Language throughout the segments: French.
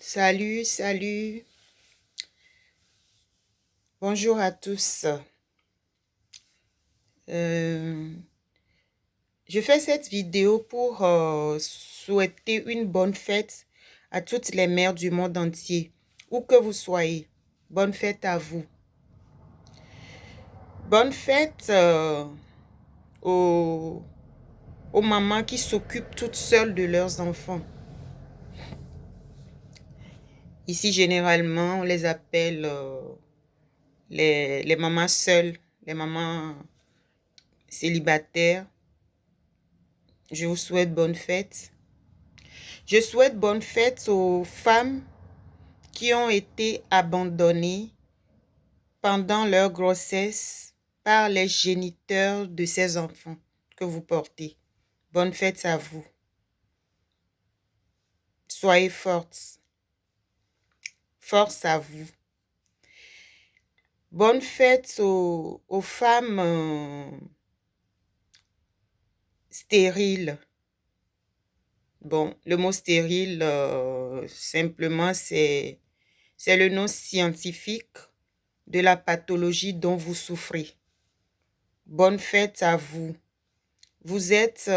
Salut, salut. Bonjour à tous. Euh, je fais cette vidéo pour souhaiter une bonne fête à toutes les mères du monde entier, où que vous soyez. Bonne fête à vous. Bonne fête aux, aux mamans qui s'occupent toutes seules de leurs enfants. Ici, généralement, on les appelle les mamans seules, les mamans célibataires. Je vous souhaite bonne fête. Je souhaite bonne fête aux femmes qui ont été abandonnées pendant leur grossesse par les géniteurs de ces enfants que vous portez. Bonne fête à vous. Soyez fortes. Force à vous. Bonne fête aux femmes stériles. Bon, le mot stérile, simplement, c'est le nom scientifique de la pathologie dont vous souffrez. Bonne fête à vous. Vous êtes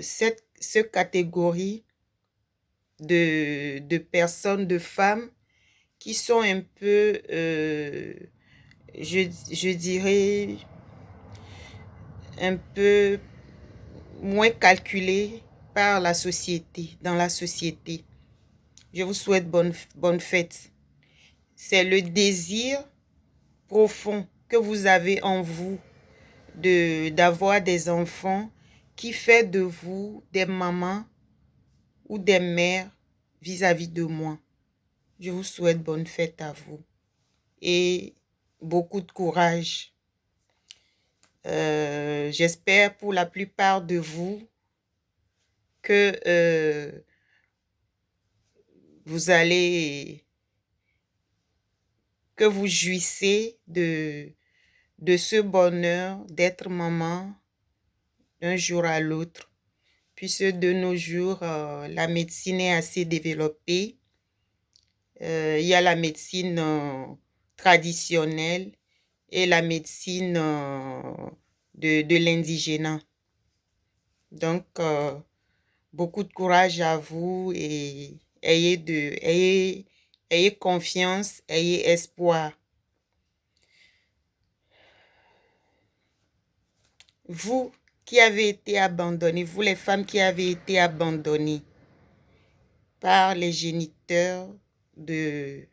cette catégorie de personnes, de femmes qui sont un peu, je dirais, un peu moins calculées par la société, dans la société. Je vous souhaite bonne fête. C'est le désir profond que vous avez en vous d'avoir des enfants qui fait de vous des mamans ou des mères vis-à-vis de moi. Je vous souhaite bonne fête à vous et beaucoup de courage. J'espère pour la plupart de vous que vous jouissez de ce bonheur d'être maman d'un jour à l'autre. Puisque de nos jours, la médecine est assez développée. Il y a la médecine traditionnelle et la médecine de l'indigénat. Donc, beaucoup de courage à vous et ayez confiance, ayez espoir. Vous qui avez été abandonnés, vous les femmes qui avez été abandonnées par les géniteurs des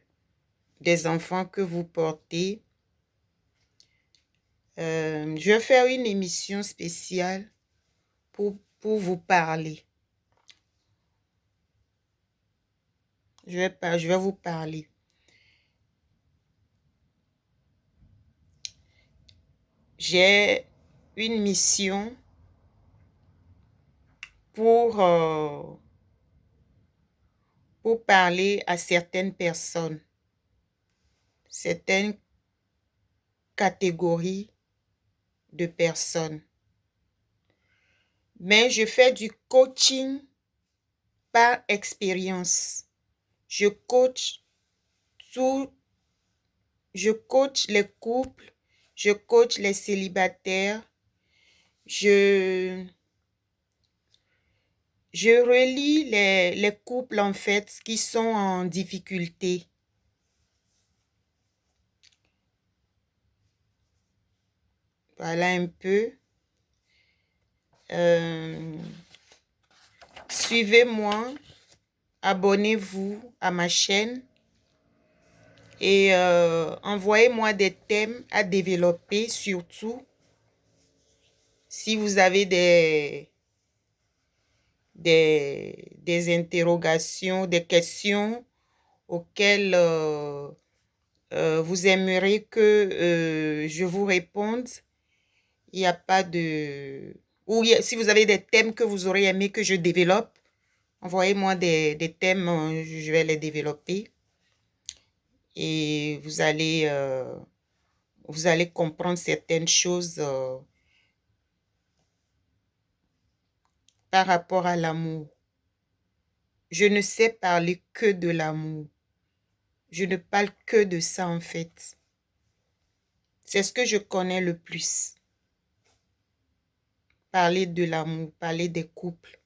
enfants que vous portez, je vais faire une émission spéciale pour vous parler. Je vais vous parler. J'ai une mission pour parler à certaines personnes, certaines catégories de personnes. Mais je fais du coaching par expérience. Je coach les couples, je coach les célibataires, je relie les couples en fait qui sont en difficulté. Voilà un peu. Suivez-moi, abonnez-vous à ma chaîne et envoyez-moi des thèmes à développer, surtout si vous avez des interrogations, des questions auxquelles vous aimeriez que je vous réponde. Il n'y a pas de... Ou si vous avez des thèmes que vous aurez aimé que je développe, envoyez-moi des thèmes, je vais les développer. Et vous allez comprendre certaines choses par rapport à l'amour. je ne sais parler que de l'amour. Je ne parle que de ça en fait. C'est ce que je connais le plus. Parler de l'amour, parler des couples.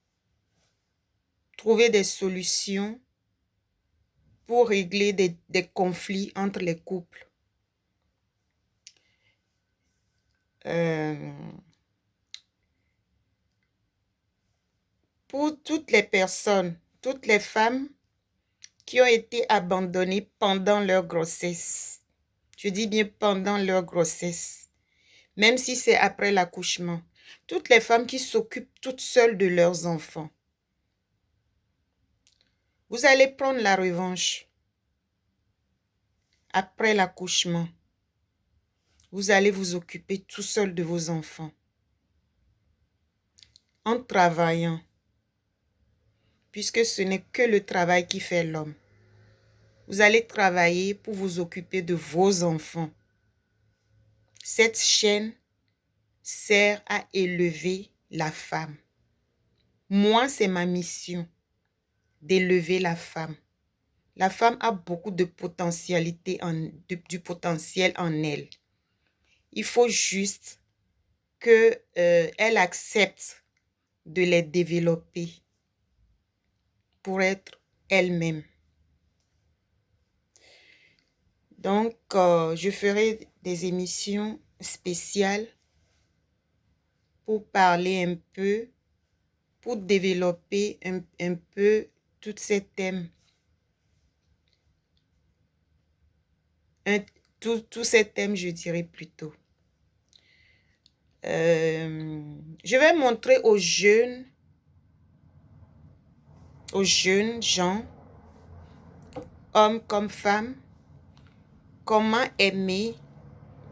Trouver des solutions pour régler des conflits entre les couples. Pour toutes les personnes, toutes les femmes qui ont été abandonnées pendant leur grossesse. Je dis bien pendant leur grossesse. Même si c'est après l'accouchement. Toutes les femmes qui s'occupent toutes seules de leurs enfants. Vous allez prendre la revanche. Après l'accouchement, vous allez vous occuper tout seul de vos enfants. En travaillant. Puisque ce n'est que le travail qui fait l'homme. Vous allez travailler pour vous occuper de vos enfants. Cette chaîne sert à élever la femme. Moi, c'est ma mission d'élever la femme. La femme a beaucoup de potentialité, du potentiel en elle. Il faut juste qu'elle accepte de les développer pour être elle-même. Donc, je ferai des émissions spéciales pour parler un peu, pour développer un peu tous ces thèmes. Tous ces thèmes, je dirais plutôt. Je vais montrer aux jeunes gens, hommes comme femmes, comment aimer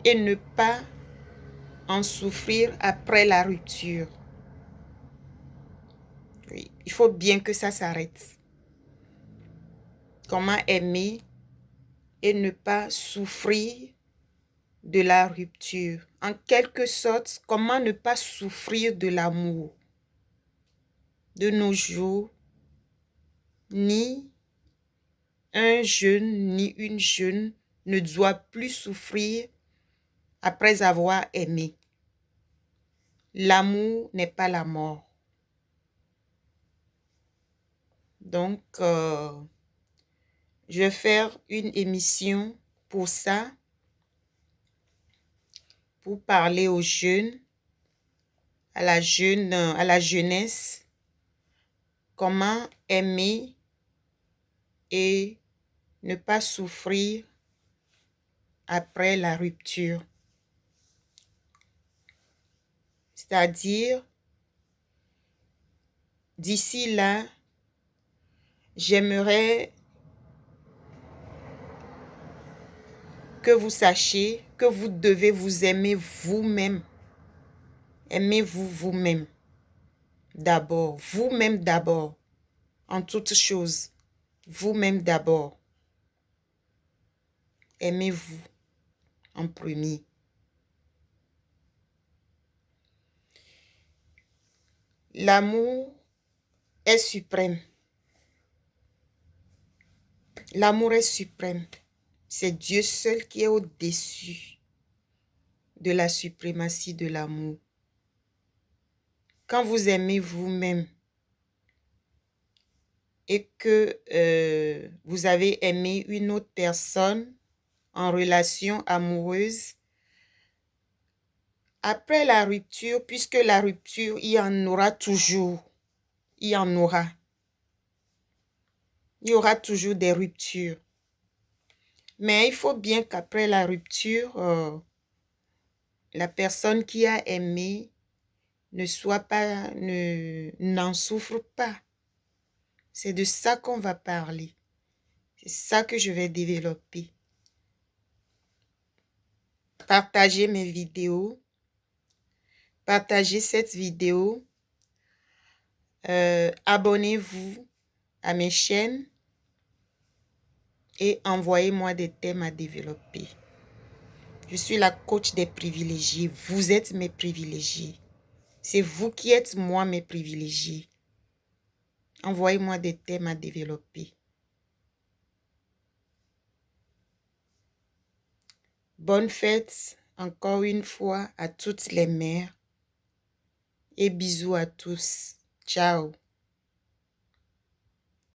et ne pas en souffrir après la rupture. Oui, il faut bien que ça s'arrête. Comment aimer et ne pas souffrir de la rupture. En quelque sorte, comment ne pas souffrir de l'amour. De nos jours, ni un jeune ni une jeune ne doit plus souffrir après avoir aimé. L'amour n'est pas la mort. Donc, je vais faire une émission pour ça, pour parler aux jeunes, à la jeunesse, comment aimer et ne pas souffrir après la rupture. C'est-à-dire, d'ici là, j'aimerais que vous sachiez que vous devez vous aimer vous-même. Aimez-vous vous-même. D'abord, vous-même d'abord. En toutes choses, vous-même d'abord. Aimez-vous en premier. L'amour est suprême. L'amour est suprême. C'est Dieu seul qui est au-dessus de la suprématie de l'amour. Quand vous aimez vous-même et que vous avez aimé une autre personne en relation amoureuse, après la rupture, puisque la rupture, il y en aura toujours. Il y en aura. Il y aura toujours des ruptures. Mais il faut bien qu'après la rupture, la personne qui a aimé n'en souffre pas. C'est de ça qu'on va parler. C'est ça que je vais développer. Partagez mes vidéos. Partagez cette vidéo. Abonnez-vous à mes chaînes et envoyez-moi des thèmes à développer. Je suis la coach des privilégiés. Vous êtes mes privilégiés. C'est vous qui êtes moi mes privilégiés. Envoyez-moi des thèmes à développer. Bonne fête encore une fois à toutes les mères et bisous à tous. Ciao.